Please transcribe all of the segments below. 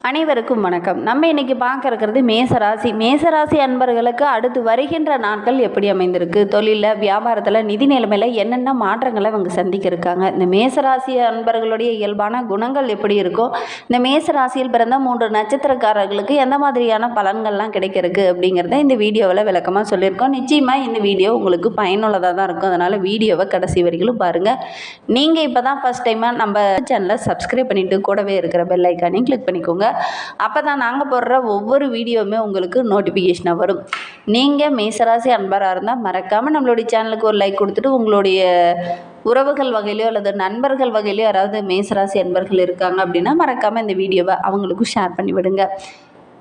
அனைவருக்கும் வணக்கம். நம்ம இன்னைக்கு பார்க்க இருக்கிறது மேசராசி. மேசராசி அன்பர்களுக்கு அடுத்து வருகின்ற நாட்கள் எப்படி அமைந்திருக்கு, தொழிலில், வியாபாரத்தில், நிதி நிலைமையில் என்னென்ன மாற்றங்களை அவங்க சந்திக்க இருக்காங்க, இந்த மேசராசி அன்பர்களுடைய இயல்பான குணங்கள் எப்படி இருக்கும், இந்த மேசராசியில் பிறந்த 3 நட்சத்திரக்காரர்களுக்கு எந்த மாதிரியான பலன்கள்லாம் கிடைக்கிறதுக்கு அப்படிங்கிறத இந்த வீடியோவில் விளக்கமாக சொல்லியிருக்கோம். நிச்சயமாக இந்த வீடியோ உங்களுக்கு பயனுள்ளதாக தான் இருக்கும். அதனால் வீடியோவை கடைசி வரைக்கும் பாருங்கள். நீங்கள் இப்போ தான் ஃபஸ்ட் டைமாக நம்ம சேனலை சப்ஸ்கிரைப் பண்ணிவிட்டு கூடவே இருக்கிற பெல் ஐக்கானையும் கிளிக் பண்ணிக்கோங்க. அப்போ தான் நாங்கள் போடுற ஒவ்வொரு வீடியோவுமே உங்களுக்கு நோட்டிஃபிகேஷனாக வரும். நீங்கள் மேசராசி அன்பராக இருந்தால் மறக்காமல் நம்மளுடைய சேனலுக்கு ஒரு லைக் கொடுத்துட்டு உங்களுடைய உறவுகள் வகையிலையோ அல்லது நண்பர்கள் வகையிலையோ யாராவது மேசராசி அன்பர்கள் இருக்காங்க அப்படின்னா மறக்காமல் இந்த வீடியோவை அவங்களுக்கும் ஷேர் பண்ணி விடுங்க.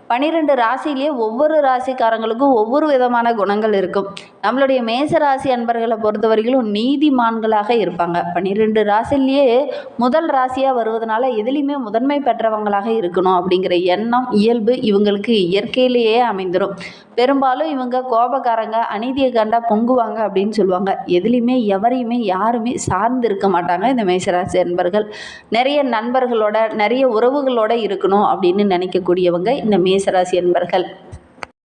12 ராசியிலேயே ஒவ்வொரு ராசிக்காரங்களுக்கும் ஒவ்வொரு விதமான குணங்கள் இருக்கும். நம்மளுடைய மேசராசி அன்பர்களை பொறுத்தவரையிலும் நீதிமான்களாக இருப்பாங்க. 12 ராசிலேயே முதல் ராசியாக வருவதனால எதுலேயுமே முதன்மை பெற்றவங்களாக இருக்கணும் அப்படிங்கிற எண்ணம் இயல்பு இவங்களுக்கு இயற்கையிலேயே அமைந்துடும். பெரும்பாலும் இவங்க கோபக்காரங்க, அநீதியை கண்டா பொங்குவாங்க அப்படின்னு சொல்லுவாங்க. எதுலேயுமே எவரையுமே யாருமே சார்ந்து இருக்க மாட்டாங்க இந்த மேசராசி அன்பர்கள். நிறைய நண்பர்களோட நிறைய உறவுகளோட இருக்கணும் அப்படின்னு நினைக்கக்கூடியவங்க இந்த மேசராசி அன்பர்கள்.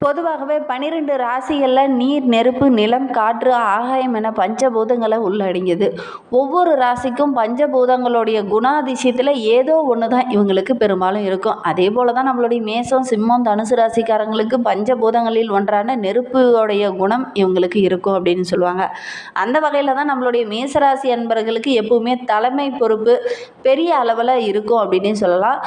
பொதுவாகவே 12 ராசிகளில் நீர், நெருப்பு, நிலம், காற்று, ஆகாயம் என பஞ்சபூதங்களை உள்ளடங்கியது. ஒவ்வொரு ராசிக்கும் பஞ்சபூதங்களுடைய குணாதிசயத்தில் ஏதோ ஒன்று தான் இவங்களுக்கு பெரும்பாலும் இருக்கும். அதே போல் தான் நம்மளுடைய மேசம், சிம்மம், தனுசு ராசிக்காரங்களுக்கு பஞ்சபூதங்களில் ஒன்றான நெருப்புடைய குணம் இவங்களுக்கு இருக்கும் அப்படின்னு சொல்லுவாங்க. அந்த வகையில் தான் நம்மளுடைய மேசராசி அன்பர்களுக்கு எப்பவுமே தலைமை பொறுப்பு பெரிய அளவில் இருக்கும் அப்படின்னு சொல்லலாம்.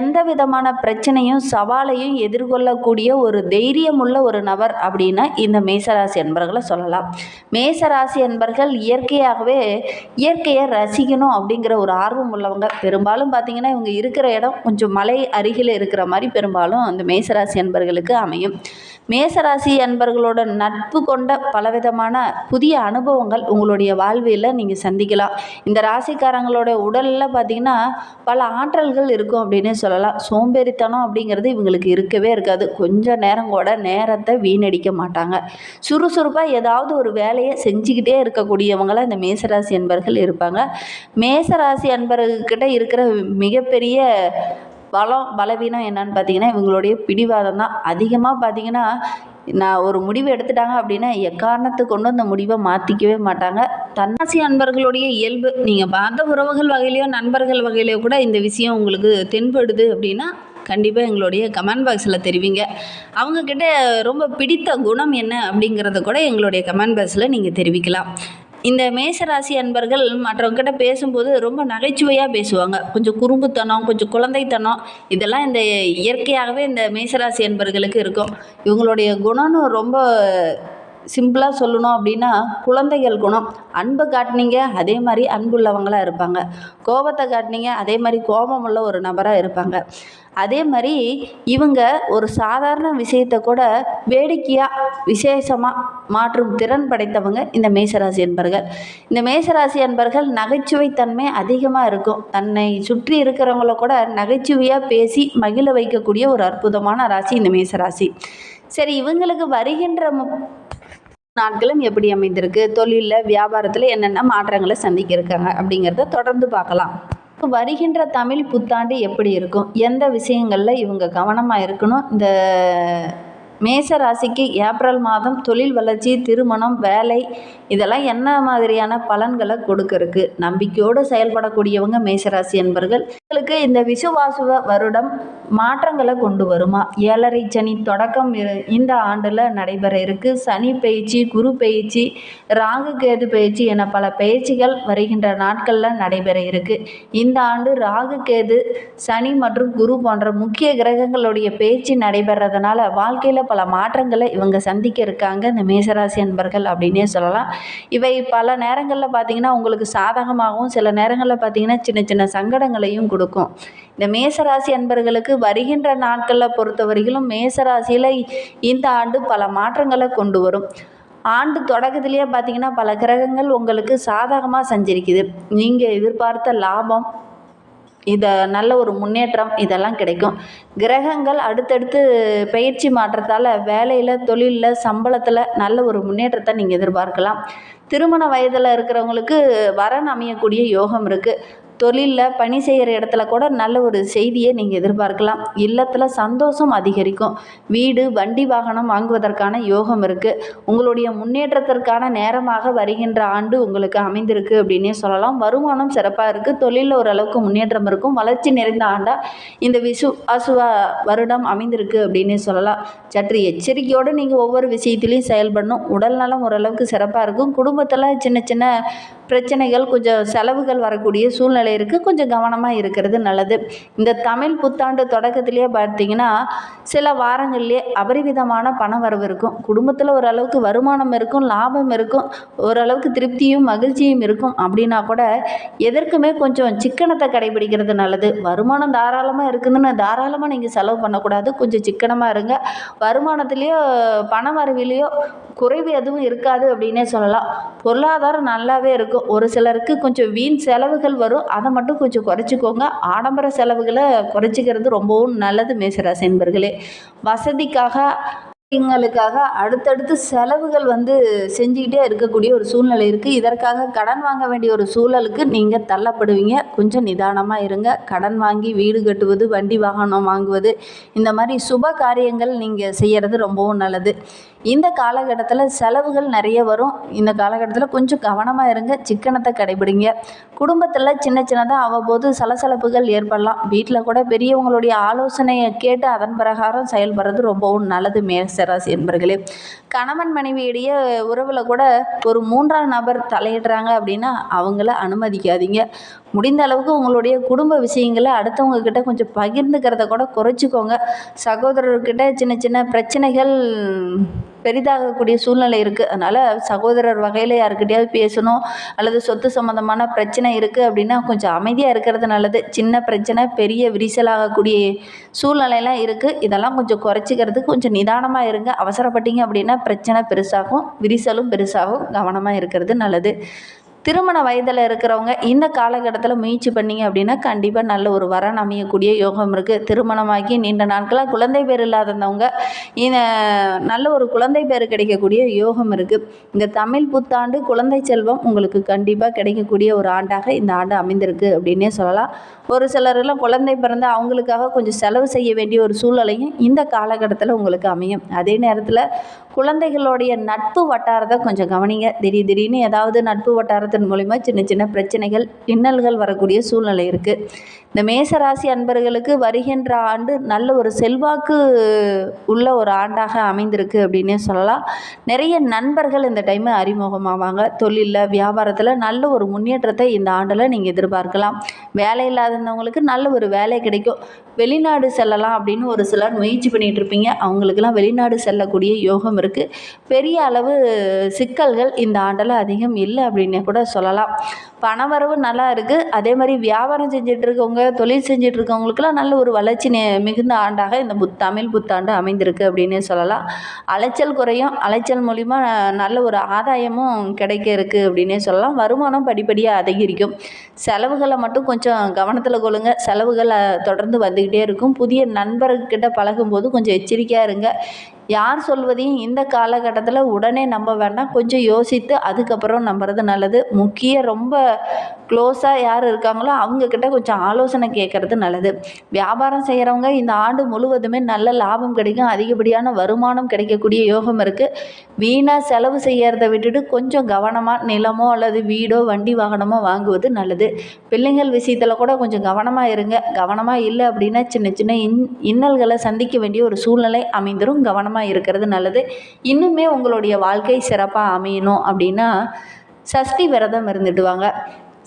எந்த விதமான பிரச்சனையும் சவாலையும் எதிர்கொள்ளக்கூடிய ஒரு தைரியமுள்ள ஒரு நபர் அப்படின்னா இந்த மேசராசி அன்பர்களை சொல்லலாம். மேசராசி அன்பர்கள் இயற்கையை ரசிக்கணும் அப்படிங்கிற ஒரு ஆர்வம் உள்ளவங்க. பெரும்பாலும் பார்த்திங்கன்னா இவங்க இருக்கிற இடம் கொஞ்சம் மலை அருகில் இருக்கிற மாதிரி பெரும்பாலும் அந்த மேசராசி அன்பர்களுக்கு அமையும். மேசராசி அன்பர்களோட நட்பு கொண்ட பலவிதமான புதிய அனுபவங்கள் உங்களுடைய வாழ்வியில் நீங்கள் சந்திக்கலாம். இந்த ராசிக்காரங்களோட உடலில் பார்த்திங்கன்னா பல ஆற்றல்கள் இருக்கும் அப்படின்னு சொல்லலாம். சோம்பேறித்தனம் அப்படிங்கிறது இவங்களுக்கு இருக்கவே இருக்காது. கொஞ்சம் நேரம் கூட நேரத்தை வீணடிக்க மாட்டாங்க. சுறுசுறுப்பாக ஏதாவது ஒரு வேலையை செஞ்சுக்கிட்டே இருக்கக்கூடியவங்கள இந்த மேசராசி அன்பர்கள் இருப்பாங்க. மேசராசி அன்பர்கிட்ட இருக்கிற மிகப்பெரிய பலவீனம் என்னன்னு பார்த்தீங்கன்னா இவங்களுடைய பிடிவாதம் தான். அதிகமாக பார்த்தீங்கன்னா நான் ஒரு முடிவு எடுத்துட்டாங்க அப்படின்னா எக்காரணத்தை கொண்டு அந்த முடிவை மாற்றிக்கவே மாட்டாங்க. தன்னாசி அன்பர்களுடைய இயல்பு நீங்கள் பார்த்த உறவுகள் வகையிலையோ நண்பர்கள் வகையிலையோ கூட இந்த விஷயம் உங்களுக்கு தென்படுது அப்படின்னா கண்டிப்பாக எங்களுடைய கமெண்ட் பாக்ஸில் தெரிவிங்க. அவங்கக்கிட்ட ரொம்ப பிடித்த குணம் என்ன அப்படிங்கிறத கூட எங்களுடைய கமெண்ட் பாக்ஸில் நீங்கள் தெரிவிக்கலாம். இந்த மேசராசி அன்பர்கள் மற்றவங்ககிட்ட பேசும்போது ரொம்ப நகைச்சுவையாக பேசுவாங்க. கொஞ்சம் குறும்புத்தனம், கொஞ்சம் குழந்தைத்தனம், இதெல்லாம் இந்த இயற்கையாகவே இந்த மேசராசி அன்பர்களுக்கு இருக்கும். இவங்களுடைய குணம்னு ரொம்ப சிம்பிளாக சொல்லணும் அப்படின்னா குழந்தைகள் குணம். அன்பை காட்டினீங்க அதே மாதிரி அன்புள்ளவங்களாக இருப்பாங்க. கோபத்தை காட்டினீங்க அதே மாதிரி கோபம் உள்ள ஒரு நபராக இருப்பாங்க. அதே மாதிரி இவங்க ஒரு சாதாரண விஷயத்தை கூட வேடிக்கையாக விசேஷமாக மாற்றும் திறன் படைத்தவங்க இந்த மேசராசி அன்பர்கள். இந்த மேசராசி அன்பர்கள் நகைச்சுவைத்தன்மை அதிகமாக இருக்கும். தன்னை சுற்றி இருக்கிறவங்கள கூட நகைச்சுவையாக பேசி மகிழ வைக்கக்கூடிய ஒரு அற்புதமான ராசி இந்த மேசராசி. சரி, இவங்களுக்கு வருகின்ற நாட்களும் எப்படி அமைந்திருக்கு, தொழிலில், வியாபாரத்தில் என்னென்ன மாற்றங்களை சந்திக்க இருக்காங்க அப்படிங்கிறத தொடர்ந்து பார்க்கலாம். வருகின்ற தமிழ் புத்தாண்டு எப்படி இருக்கும், எந்த விஷயங்களில் இவங்க கவனமாக இருக்கணும், இந்த மேசராசிக்கு ஏப்ரல் மாதம் தொழில் வளர்ச்சி, திருமணம், வேலை இதெல்லாம் என்ன மாதிரியான பலன்களை கொடுக்கறதுக்கு நம்பிக்கையோடு செயல்படக்கூடியவங்க மேசராசி என்பர்கள். உங்களுக்கு இந்த விசுவாசுவ வருடம் மாற்றங்களை கொண்டு வருமா? 7.5 சனி தொடக்கம் இந்த ஆண்டில் நடைபெற இருக்கு. சனி பயிற்சி, குரு பயிற்சி, ராகு கேது பயிற்சி என பல பயிற்சிகள் வருகின்ற நாட்களில் நடைபெற இருக்கு. இந்த ஆண்டு ராகு கேது, சனி மற்றும் குரு போன்ற முக்கிய கிரகங்களுடைய பயிற்சி நடைபெறதுனால வாழ்க்கையில் பல மாற்றங்களை இவங்க சந்திக்க இருக்காங்க இந்த மேசராசி அன்பர்கள் அப்படின்னே சொல்லலாம். இவை பல நேரங்களில் பார்த்திங்கன்னா உங்களுக்கு சாதகமாகவும் சில நேரங்களில் பார்த்திங்கன்னா சின்ன சின்ன சங்கடங்களையும் கொடுக்கும். இந்த மேசராசி அன்பர்களுக்கு வருகின்ற நாட்களில் பொறுத்தவரையிலும் மேசராசியில் இந்த ஆண்டு பல மாற்றங்களை கொண்டு வரும். ஆண்டு தொடக்கத்திலேயே பார்த்திங்கன்னா பல கிரகங்கள் உங்களுக்கு சாதகமாக சஞ்சரிக்குது. நீங்கள் எதிர்பார்த்த லாபம், இதை நல்ல ஒரு முன்னேற்றம் இதெல்லாம் கிடைக்கும். கிரகங்கள் அடுத்தடுத்து பயிற்சி மாற்றத்தால் வேலையில், தொழிலில், சம்பளத்தில் நல்ல ஒரு முன்னேற்றத்தை நீங்கள் எதிர்பார்க்கலாம். திருமண வயதில் இருக்கிறவங்களுக்கு வரன் அமையக்கூடிய யோகம் இருக்குது. தொழிலில் பணி செய்கிற இடத்துல கூட நல்ல ஒரு செய்தியை நீங்கள் எதிர்பார்க்கலாம். இல்லத்தில் சந்தோஷம் அதிகரிக்கும். வீடு வண்டி வாகனம் வாங்குவதற்கான யோகம் இருக்குது. உங்களுடைய முன்னேற்றத்திற்கான நேரமாக வருகின்ற ஆண்டு உங்களுக்கு அமைந்திருக்கு அப்படின்னே சொல்லலாம். வருமானம் சிறப்பாக இருக்குது. தொழிலில் ஓரளவுக்கு முன்னேற்றம் இருக்கும். வளர்ச்சி நிறைந்த ஆண்டாக இந்த வருடம் அமைந்திருக்கு அப்படின்னே சொல்லலாம். சற்று எச்சரிக்கையோடு நீங்கள் ஒவ்வொரு விஷயத்திலையும் செயல்படணும். உடல் நலம் ஓரளவுக்கு சிறப்பாக இருக்கும். குடும்பத்தில் சின்ன சின்ன பிரச்சனைகள், கொஞ்சம் செலவுகள் வரக்கூடிய சூழ்நிலை இருக்குது. கொஞ்சம் கவனமாக இருக்கிறது நல்லது. இந்த தமிழ் புத்தாண்டு தொடக்கத்திலேயே பார்த்தீங்கன்னா சில வாரங்கள்லேயே அபரிவிதமான பண வரவு இருக்கும். குடும்பத்தில் ஓரளவுக்கு வருமானம் இருக்கும், லாபம் இருக்கும், ஓரளவுக்கு திருப்தியும் மகிழ்ச்சியும் இருக்கும். அப்படின்னா கூட எதற்குமே கொஞ்சம் சிக்கனத்தை கடைபிடிக்கிறது நல்லது. வருமானம் தாராளமாக இருக்குதுன்னு தாராளமாக நீங்கள் செலவு பண்ணக்கூடாது. கொஞ்சம் சிக்கனமாக இருங்க. வருமானத்துலேயோ பண வரவிலையோ குறைவு எதுவும் இருக்காது அப்படின்னே சொல்லலாம். பொருளாதாரம் நல்லாவே இருக்கும். ஒரு சிலருக்கு கொஞ்சம் வீண் செலவுகள் வரும். அதை மட்டும் கொஞ்சம் குறைச்சிக்கோங்க. ஆடம்பர செலவுகளை குறைச்சிக்கிறது ரொம்பவும் நல்லது மேசராசி என்பர்களே. வசதிக்காக எங்களுக்காக அடுத்தடுத்து செலவுகள் செஞ்சுக்கிட்டே இருக்கக்கூடிய ஒரு சூழ்நிலை இருக்குது. இதற்காக கடன் வாங்க வேண்டிய ஒரு சூழலுக்கு நீங்கள் தள்ளப்படுவீங்க. கொஞ்சம் நிதானமாக இருங்க. கடன் வாங்கி வீடு கட்டுவது, வண்டி வாகனம் வாங்குவது, இந்த மாதிரி சுப காரியங்கள் நீங்கள் செய்கிறது ரொம்பவும் நல்லது. இந்த காலகட்டத்தில் செலவுகள் நிறைய வரும். இந்த காலகட்டத்தில் கொஞ்சம் கவனமாக இருங்க. சிக்கனத்தை கடைபிடிங்க. குடும்பத்தில் சின்ன சின்னதாக அவ்வப்போது சலசலப்புகள் ஏற்படலாம். வீட்டில் கூட பெரியவங்களுடைய ஆலோசனையை கேட்டு அதன் பிரகாரம் செயல்படுறது ரொம்பவும் நல்லது மேசராசி என்பர்களே. கணவன் மனைவியுடைய உறவில் கூட ஒரு மூன்றாம் நபர் தலையிடுறாங்க அப்படின்னா அவங்கள அனுமதிக்காதீங்க. முடிந்த அளவுக்கு உங்களுடைய குடும்ப விஷயங்களை அடுத்தவங்க கிட்ட கொஞ்சம் பகிர்ந்துக்கிறத கூட குறைச்சிக்கோங்க. சகோதரர்கிட்ட சின்ன சின்ன பிரச்சனைகள் பெரிதாகக்கூடிய சூழ்நிலை இருக்குது. அதனால் சகோதரர் வகையில் யாருக்கிட்டையாவது பேசணும், அல்லது சொத்து சம்மந்தமான பிரச்சனை இருக்குது அப்படின்னா கொஞ்சம் அமைதியாக இருக்கிறது நல்லது. சின்ன பிரச்சனை பெரிய விரிசலாகக்கூடிய சூழ்நிலையெல்லாம் இருக்குது. இதெல்லாம் கொஞ்சம் குறைச்சிக்கிறதுக்கு கொஞ்சம் நிதானமாக இருங்க. அவசரப்பட்டீங்க அப்படின்னா பிரச்சனை பெருசாகும், விரிசலும் பெருசாகும். கவனமாக இருக்கிறது நல்லது. திருமண வயதில் இருக்கிறவங்க இந்த காலகட்டத்தில் முயற்சி பண்ணிங்க அப்படின்னா கண்டிப்பாக நல்ல ஒரு வரன் அமையக்கூடிய யோகம் இருக்குது. திருமணமாகி நீண்ட நாட்களாக குழந்தை பேர் இல்லாதவங்க இந்த நல்ல ஒரு குழந்தை பேர் கிடைக்கக்கூடிய யோகம் இருக்குது. இந்த தமிழ் புத்தாண்டு குழந்தை செல்வம் உங்களுக்கு கண்டிப்பாக கிடைக்கக்கூடிய ஒரு ஆண்டாக இந்த ஆண்டு அமைந்திருக்கு அப்படின்னே சொல்லலாம். ஒரு சிலரெல்லாம் குழந்தை பிறந்த அவங்களுக்காக கொஞ்சம் செலவு செய்ய வேண்டிய ஒரு சூழ்நிலையும் இந்த காலகட்டத்தில் உங்களுக்கு அமையும். அதே நேரத்தில் குழந்தைகளுடைய நட்பு வட்டாரத்தை கொஞ்சம் கவனிங்க. திடீர்னு ஏதாவது நட்பு வட்டாரத்தின் மூலிமா சின்ன சின்ன பிரச்சனைகள், இன்னல்கள் வரக்கூடிய சூழ்நிலை இருக்குது. இந்த மேசராசி அன்பர்களுக்கு வருகின்ற ஆண்டு நல்ல ஒரு செல்வாக்கு உள்ள ஒரு ஆண்டாக அமைந்திருக்கு அப்படின்னே சொல்லலாம். நிறைய நண்பர்கள் இந்த டைமு அறிமுகமாவாங்க. தொழிலில், வியாபாரத்தில் நல்ல ஒரு முன்னேற்றத்தை இந்த ஆண்டில் நீங்கள் எதிர்பார்க்கலாம். வேலை இல்லாதவங்களுக்கு நல்ல ஒரு வேலை கிடைக்கும். வெளிநாடு செல்லலாம் அப்படின்னு ஒரு சிலர் முயற்சி பண்ணிகிட்டு இருப்பீங்க. அவங்களுக்கெல்லாம் வெளிநாடு செல்லக்கூடிய யோகம் இருக்குது. பெரிய அளவு சிக்கல்கள் இந்த ஆண்டில் அதிகம் இல்லை அப்படின்னே கூட சொல்லலாம். பணவரவு நல்லா இருக்குது. அதே மாதிரி வியாபாரம் செஞ்சிட்ருக்கவங்க, தொழில் செஞ்சிட்ருக்கவங்களுக்கெல்லாம் நல்ல ஒரு வளர்ச்சி மிகுந்த ஆண்டாக இந்த தமிழ் புத்தாண்டு அமைந்திருக்கு அப்படின்னே சொல்லலாம். அலைச்சல் குறையும். அலைச்சல் மூலிமா நல்ல ஒரு ஆதாயமும் கிடைக்க இருக்குது அப்படின்னே சொல்லலாம். வருமானம் படிப்படியாக அதிகரிக்கும். செலவுகளை மட்டும் கொஞ்சம் கவனத்தில் கொள்ளுங்க. செலவுகள் தொடர்ந்து வந்துக்கிட்டே இருக்கும். புதிய நண்பர்கிட்ட பழகும்போது கொஞ்சம் எச்சரிக்கையாக இருங்க. யார் சொல்வதையும் இந்த காலகட்டத்தில் உடனே நம்ப வேண்டாம். கொஞ்சம் யோசித்து அதுக்கப்புறம் நம்புறது நல்லது. ரொம்ப க்ளோஸாக யார் இருக்காங்களோ அவங்கக்கிட்ட கொஞ்சம் ஆலோசனை கேட்குறது நல்லது. வியாபாரம் செய்கிறவங்க இந்த ஆண்டு முழுவதுமே நல்ல லாபம் கிடைக்கும். அதிகப்படியான வருமானம் கிடைக்கக்கூடிய யோகம் இருக்குது. வீணாக செலவு செய்கிறத விட்டுட்டு கொஞ்சம் கவனமாக நிலமோ அல்லது வீடோ வண்டி வாகனமோ வாங்குவது நல்லது. பிள்ளைங்கள் விஷயத்தில் கூட கொஞ்சம் கவனமாக இருங்க. கவனமாக இல்லை அப்படின்னா சின்ன சின்ன இன்னல்களை சந்திக்க வேண்டிய ஒரு சூழ்நிலை அமைந்துடும். கவனமாக இருக்கிறது நல்லது. இன்னுமே உங்களுடைய வாழ்க்கை சிறப்பாக அமையணும் அப்படின்னா சஷ்டி விரதம் இருந்துட்டு வாங்க.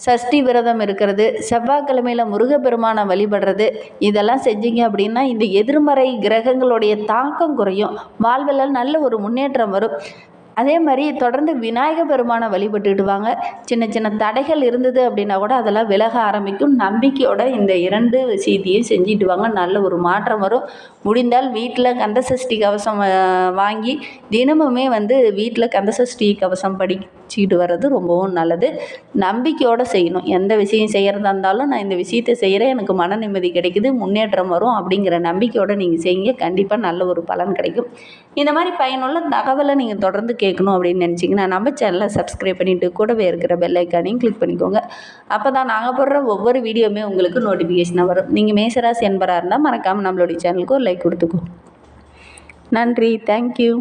சஷ்டி விரதம் இருக்கிறது, செவ்வாய்க்கிழமையில் முருகப்பெருமானை வழிபடுறது, இதெல்லாம் செஞ்சீங்க அப்படின்னா இந்த எதிர்மறை கிரகங்களுடைய தாக்கம் குறையும். வாழ்வில் நல்ல ஒரு முன்னேற்றம் வரும். அதே மாதிரி தொடர்ந்து விநாயக பெருமானை வழிபட்டுடுவாங்க. சின்ன சின்ன தடைகள் இருந்தது அப்படின்னா கூட அதெல்லாம் விலக ஆரம்பிக்கும். நம்பிக்கையோட இந்த 2 விஷயத்தையும் செஞ்சுட்டு வாங்க. நல்ல ஒரு மாற்றம் வரும். முடிந்தால் வீட்டில் கந்தசஷ்டி கவசம் வாங்கி தினமுமே வீட்டில் கந்தசஷ்டி கவசம் படிச்சுக்கிட்டு வர்றது ரொம்பவும் நல்லது. நம்பிக்கையோடு செய்யணும். எந்த விஷயம் செய்கிறதா இருந்தாலும் நான் இந்த விஷயத்தை செய்கிறேன், எனக்கு மன நிம்மதி கிடைக்குது, முன்னேற்றம் வரும் அப்படிங்கிற நம்பிக்கையோடு நீங்கள் செய்யுங்க. கண்டிப்பாக நல்ல ஒரு பலன் கிடைக்கும். இந்த மாதிரி பயனுள்ள தகவலை நீங்கள் தொடர்ந்து கேட்கணும் அப்படின்னு நினச்சிங்கன்னா நம்ம சேனலை சப்ஸ்கிரைப் பண்ணிவிட்டு கூடவே இருக்கிற பெல் ஐக்கானையும் கிளிக் பண்ணிக்கோங்க. அப்போ தான் நாங்கள் போடுற ஒவ்வொரு வீடியோவுமே உங்களுக்கு நோட்டிஃபிகேஷனாக வரும். நீங்கள் மேசராசி என்பராக இருந்தால் மறக்காமல் நம்மளுடைய சேனலுக்கு ஒரு லைக் கொடுத்துக்கோ. நன்றி. தேங்க்யூ.